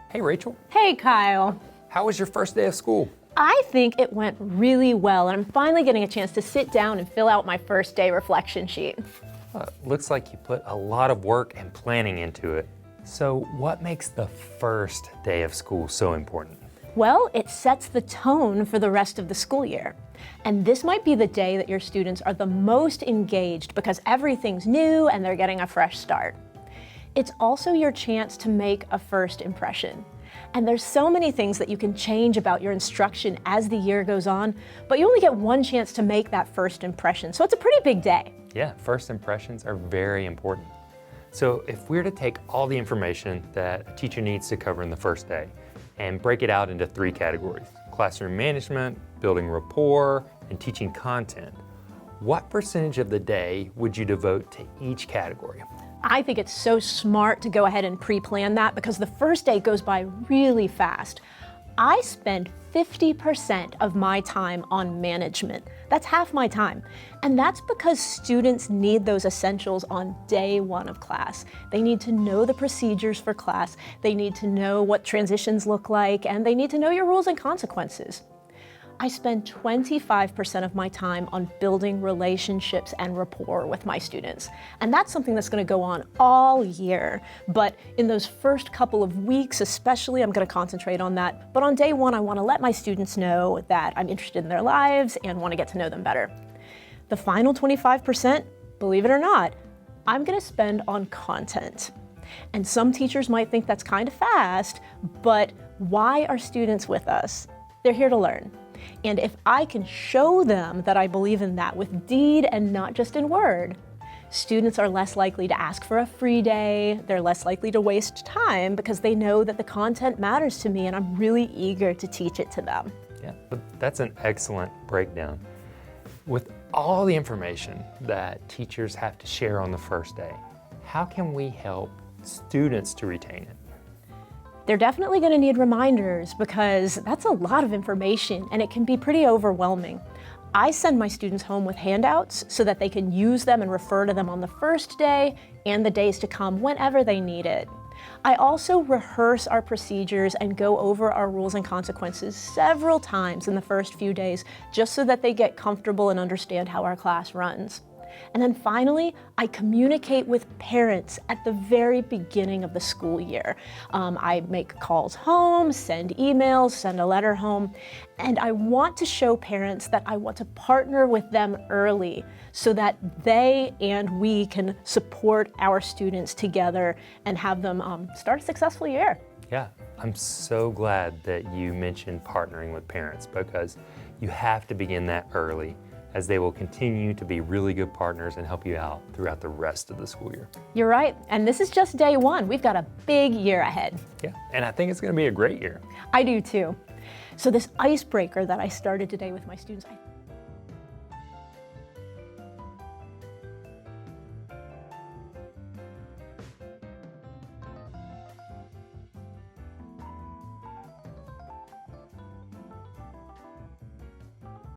Hey, Rachel. Hey, Kyle. How was your first day of school? I think it went really well, and I'm finally getting a chance to sit down and fill out my first day reflection sheet. Looks like you put a lot of work and planning into it. So what makes the first day of school so important? Well, it sets the tone for the rest of the school year. And this might be the day that your students are the most engaged because everything's new and they're getting a fresh start. It's also your chance to make a first impression. And there's so many things that you can change about your instruction as the year goes on, but you only get one chance to make that first impression. So it's a pretty big day. Yeah, first impressions are very important. So if we're to take all the information that a teacher needs to cover in the first day and break it out into 3 categories: classroom management, building rapport, and teaching content, what percentage of the day would you devote to each category? I think it's so smart to go ahead and pre-plan that because the first day goes by really fast. I spend 50% of my time on management. That's half my time. And that's because students need those essentials on day 1 of class. They need to know the procedures for class, they need to know what transitions look like, and they need to know your rules and consequences. I spend 25% of my time on building relationships and rapport with my students. And that's something that's going to go on all year. But in those first couple of weeks especially, I'm going to concentrate on that. But on day 1, I want to let my students know that I'm interested in their lives and want to get to know them better. The final 25%, believe it or not, I'm going to spend on content. And some teachers might think that's kind of fast, but why are students with us? They're here to learn. And if I can show them that I believe in that with deed and not just in word, students are less likely to ask for a free day, they're less likely to waste time because they know that the content matters to me and I'm really eager to teach it to them. Yeah, but that's an excellent breakdown. With all the information that teachers have to share on the first day, how can we help students to retain it? They're definitely going to need reminders because that's a lot of information and it can be pretty overwhelming. I send my students home with handouts so that they can use them and refer to them on the first day and the days to come whenever they need it. I also rehearse our procedures and go over our rules and consequences several times in the first few days just so that they get comfortable and understand how our class runs. And then finally, I communicate with parents at the very beginning of the school year. I make calls home, send emails, send a letter home, and I want to show parents that I want to partner with them early so that they and we can support our students together and have them start a successful year. Yeah, I'm so glad that you mentioned partnering with parents because you have to begin that early, as they will continue to be really good partners and help you out throughout the rest of the school year. You're right, and this is just day 1. We've got a big year ahead. Yeah, and I think it's going to be a great year. I do too. So this icebreaker that I started today with my students,